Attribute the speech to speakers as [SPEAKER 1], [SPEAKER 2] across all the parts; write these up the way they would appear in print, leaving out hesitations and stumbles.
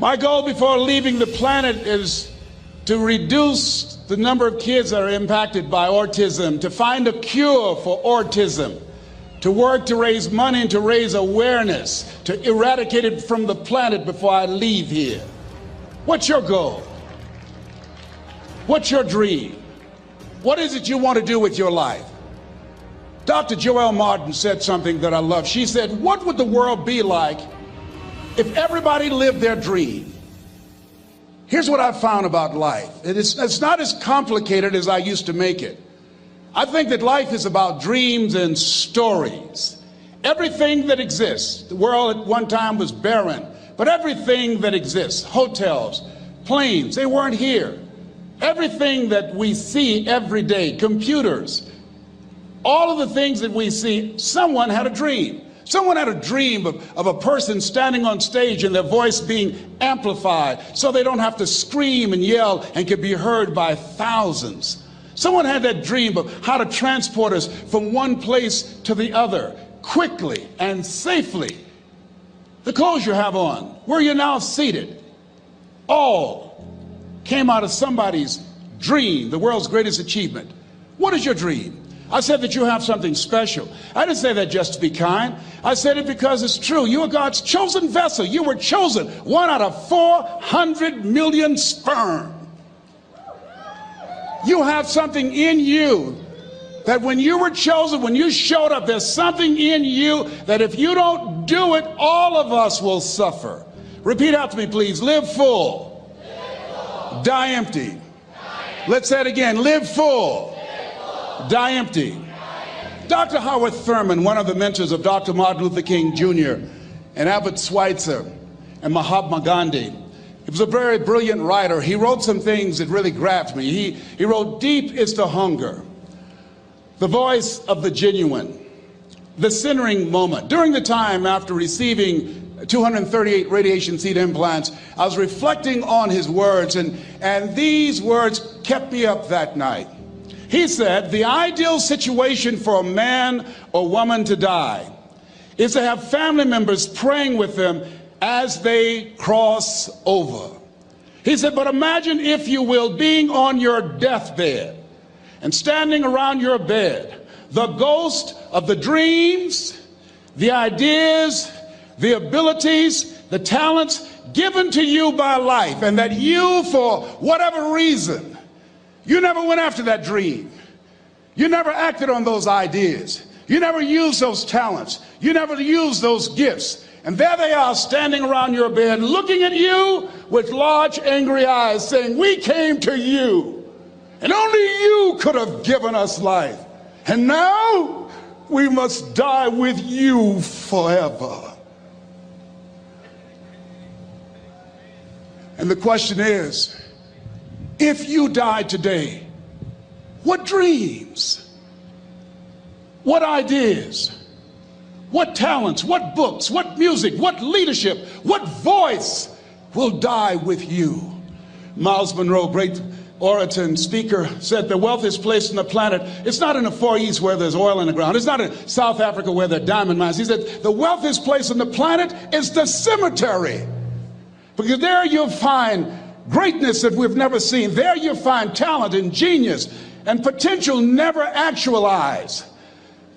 [SPEAKER 1] My goal before leaving the planet is to reduce the number of kids that are impacted by autism, to find a cure for autism, to work to raise money and to raise awareness, to eradicate it from the planet before I leave here. What's your goal? What's your dream? What is it you want to do with your life? Dr. Joelle Martin said something that I love. She said, what would the world be like if everybody lived their dream? Here's what I've found about life. It's not as complicated as I used to make it. I think that life is about dreams and stories. Everything that exists, the world at one time was barren, but everything that exists, hotels, planes, they weren't here. Everything that we see every day, computers, all of the things that we see, someone had a dream. Someone had a dream of a person standing on stage and their voice being amplified so they don't have to scream and yell and can be heard by thousands. Someone had that dream of how to transport us from one place to the other quickly and safely. The clothes you have on, where you're now seated, all came out of somebody's dream, the world's greatest achievement. What is your dream? I said that you have something special. I didn't say that just to be kind. I said it because it's true. You are God's chosen vessel. You were chosen, 1 out of 400 million sperm. You have something in you that when you were chosen, when you showed up, there's something in you that if you don't do it, all of us will suffer. Repeat after me, please. Live full. Die empty. Let's say it again. Live full. Die empty. Dr. Howard Thurman, one of the mentors of Dr. Martin Luther King Jr. and Albert Schweitzer and Mahatma Gandhi, he was a very brilliant writer. He wrote some things that really grabbed me. He wrote, deep is the hunger, the voice of the genuine, the centering moment. During the time after receiving 238 radiation seed implants, I was reflecting on his words, and these words kept me up that night. He said, the ideal situation for a man or woman to die is to have family members praying with them as they cross over. He said, but imagine, if you will, being on your deathbed and standing around your bed, the ghost of the dreams, the ideas, the abilities, the talents given to you by life, and that you, for whatever reason, you never went after that dream. You never acted on those ideas. You never used those talents. You never used those gifts. And there they are standing around your bed looking at you with large angry eyes saying, we came to you and only you could have given us life. And now we must die with you forever. And the question is, if you die today, what dreams, what ideas, what talents, what books, what music, what leadership, what voice will die with you? Miles Monroe, great orator and speaker, said the wealthiest place on the planet, it's not in the Far East where there's oil in the ground. It's not in South Africa where there are diamond mines. He said the wealthiest place on the planet is the cemetery, because there you'll find greatness that we've never seen. There you'll find talent and genius and potential never actualized.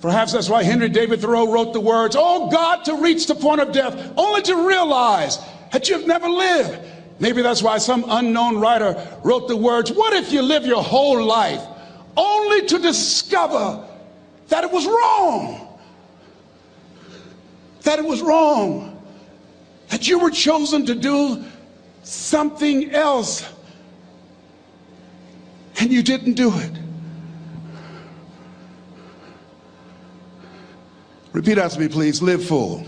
[SPEAKER 1] Perhaps that's why Henry David Thoreau wrote the words, oh God, to reach the point of death, only to realize that you've never lived. Maybe that's why some unknown writer wrote the words, what if you live your whole life only to discover that it was wrong? That it was wrong. That you were chosen to do something else and you didn't do it. Repeat after me, please. Live full.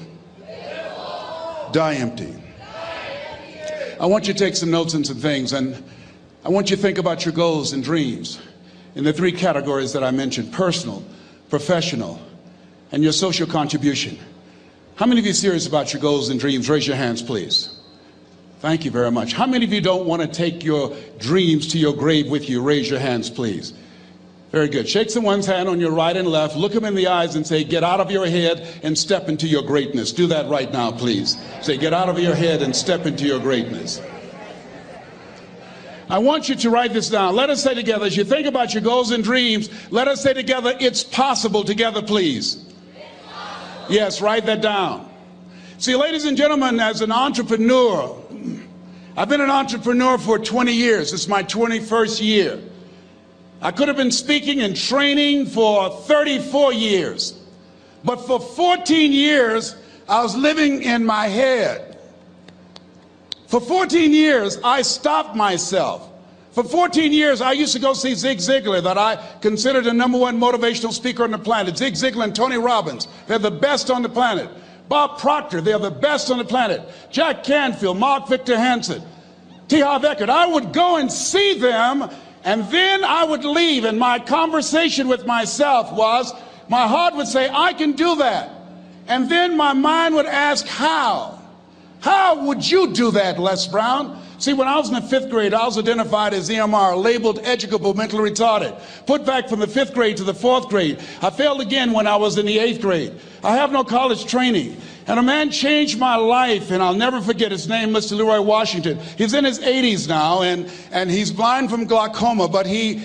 [SPEAKER 1] Die empty. I want you to take some notes and some things, and I want you to think about your goals and dreams in the 3 categories that I mentioned: personal, professional, and your social contribution. How many of you are serious about your goals and dreams? Raise your hands, please. Thank you very much. How many of you don't want to take your dreams to your grave with you? Raise your hands, please. Very good. Shake someone's hand on your right and left. Look them in the eyes and say, get out of your head and step into your greatness. Do that right now, please. Say, get out of your head and step into your greatness. I want you to write this down. Let us say together, as you think about your goals and dreams, let us say together, it's possible. Together, please. Yes, write that down. See, ladies and gentlemen, as an entrepreneur, I've been an entrepreneur for 20 years. It's my 21st year. I could have been speaking and training for 34 years. But for 14 years, I was living in my head. For 14 years, I stopped myself. For 14 years, I used to go see Zig Ziglar, that I considered the #1 motivational speaker on the planet. Zig Ziglar and Tony Robbins, they're the best on the planet. Bob Proctor, they're the best on the planet. Jack Canfield, Mark Victor Hansen, T. Harv Eker. I would go and see them, and then I would leave, and my conversation with myself was, my heart would say, I can do that. And then my mind would ask, how? How would you do that, Les Brown? See, when I was in the 5th grade, I was identified as EMR, labeled educable mentally retarded, put back from the 5th grade to the 4th grade. I failed again when I was in the 8th grade. I have no college training. And a man changed my life, and I'll never forget his name, Mr. Leroy Washington. He's in his 80s now, and he's blind from glaucoma, but he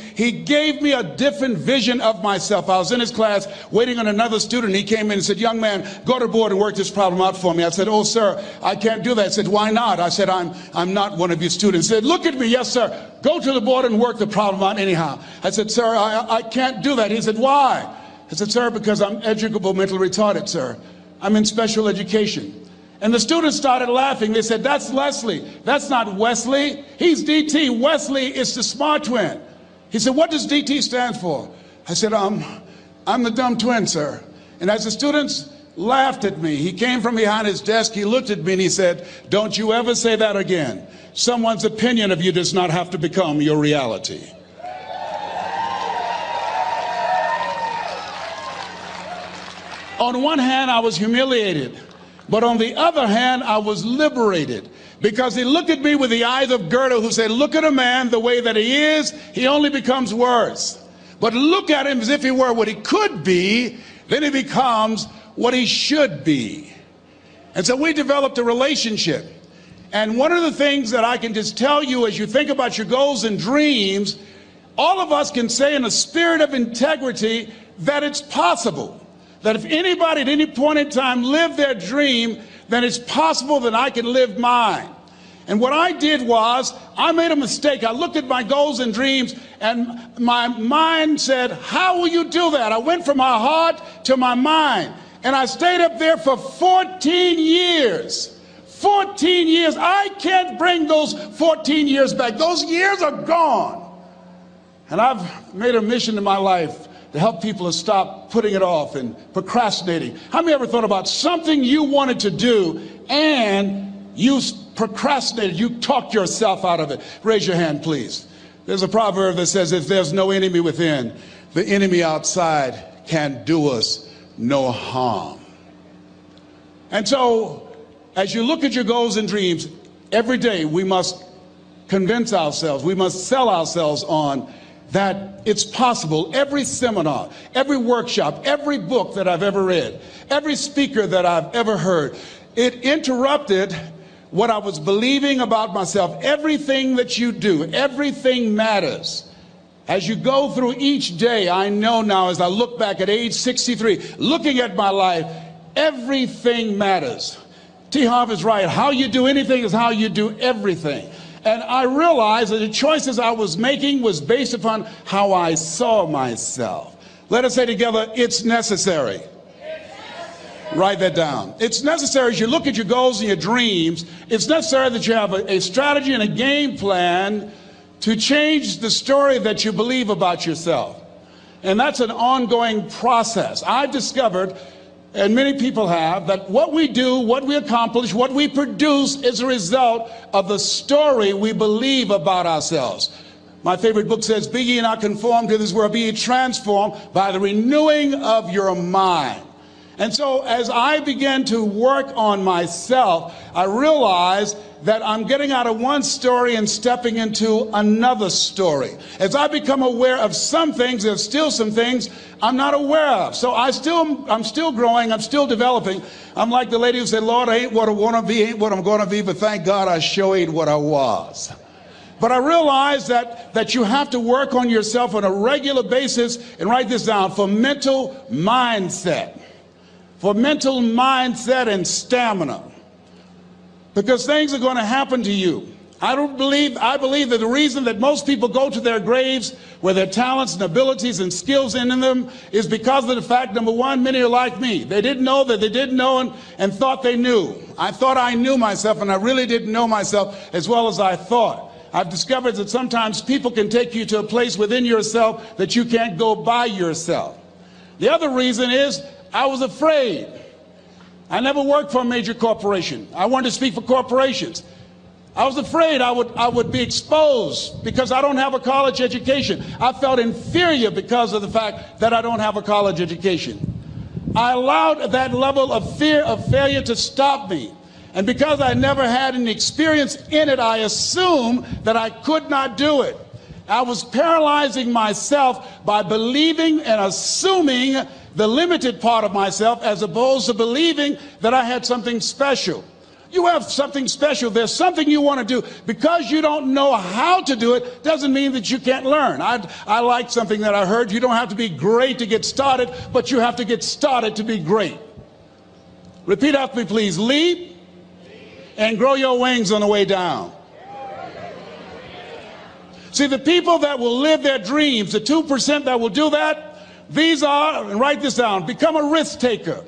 [SPEAKER 1] gave me a different vision of myself. I was in his class waiting on another student. He came in and said, young man, go to the board and work this problem out for me. I said, oh, sir, I can't do that. He said, why not? I said, I'm not one of your students. He said, look at me. Yes, sir. Go to the board and work the problem out anyhow. I said, sir, I can't do that. He said, why? I said, sir, because I'm educable mentally retarded, sir. I'm in special education. And the students started laughing. They said, that's Leslie. That's not Wesley. He's DT. Wesley is the smart twin. He said, what does DT stand for? I said, I'm the dumb twin, sir. And as the students laughed at me, he came from behind his desk, he looked at me and he said, don't you ever say that again. Someone's opinion of you does not have to become your reality. On one hand, I was humiliated, but on the other hand, I was liberated, because he looked at me with the eyes of Goethe, who said, look at a man the way that he is, he only becomes worse. But look at him as if he were what he could be, then he becomes what he should be. And so we developed a relationship. And one of the things that I can just tell you as you think about your goals and dreams, all of us can say in a spirit of integrity that it's possible. That if anybody at any point in time lived their dream, then it's possible that I can live mine. And what I did was, I made a mistake. I looked at my goals and dreams, and my mind said, how will you do that? I went from my heart to my mind, and I stayed up there for 14 years. 14 years. I can't bring those 14 years back. Those years are gone. And I've made a mission in my life to help people to stop putting it off and procrastinating. How many ever thought about something you wanted to do and you procrastinated, you talked yourself out of it? Raise your hand, please. There's a proverb that says, if there's no enemy within, the enemy outside can do us no harm. And so, as you look at your goals and dreams, every day we must convince ourselves, we must sell ourselves on that it's possible. Every seminar, every workshop, every book that I've ever read, every speaker that I've ever heard, it interrupted what I was believing about myself. Everything that you do, everything matters. As you go through each day, I know now as I look back at age 63, looking at my life, everything matters. T. Harv is right. How you do anything is how you do everything. And I realized that the choices I was making was based upon how I saw myself. Let us say together, it's necessary. Write that down. It's necessary as you look at your goals and your dreams, it's necessary that you have a strategy and a game plan to change the story that you believe about yourself. And that's an ongoing process. I've discovered, and many people have, that what we do, what we accomplish, what we produce is a result of the story we believe about ourselves. My favorite book says, be ye not conformed to this world, be ye transformed by the renewing of your mind. And so as I began to work on myself, I realized that I'm getting out of one story and stepping into another story. As I become aware of some things, there's still some things I'm not aware of. So I'm still growing, I'm still developing. I'm like the lady who said, Lord, I ain't what I want to be, ain't what I'm going to be, but thank God I sure ain't what I was. But I realize that you have to work on yourself on a regular basis, and write this down, for mental mindset. For mental mindset and stamina. Because things are going to happen to you. I believe that the reason that most people go to their graves with their talents and abilities and skills in them is because of the fact, number one, many are like me. They didn't know that they didn't know and thought they knew. I thought I knew myself, and I really didn't know myself as well as I thought. I've discovered that sometimes people can take you to a place within yourself that you can't go by yourself. The other reason is I was afraid. I never worked for a major corporation. I wanted to speak for corporations. I was afraid I would be exposed because I don't have a college education. I felt inferior because of the fact that I don't have a college education. I allowed that level of fear of failure to stop me. And because I never had any experience in it, I assumed that I could not do it. I was paralyzing myself by believing and assuming the limited part of myself as opposed to believing that I had something special. You have something special. There's something you want to do. Because you don't know how to do it doesn't mean that you can't learn. I like something that I heard. You don't have to be great to get started, but you have to get started to be great. Repeat after me, please. Leap and grow your wings on the way down. See, the people that will live their dreams, the 2% that will do that, these are, and write this down, become a risk taker.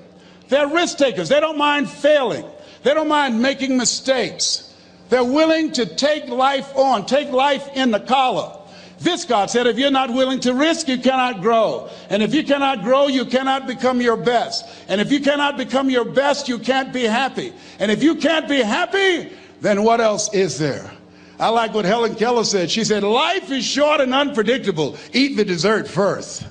[SPEAKER 1] They're risk takers. They don't mind failing. They don't mind making mistakes. They're willing to take life on, take life in the collar. This, God said, if you're not willing to risk, you cannot grow. And if you cannot grow, you cannot become your best. And if you cannot become your best, you can't be happy. And if you can't be happy, then what else is there? I like what Helen Keller said. She said, life is short and unpredictable. Eat the dessert first.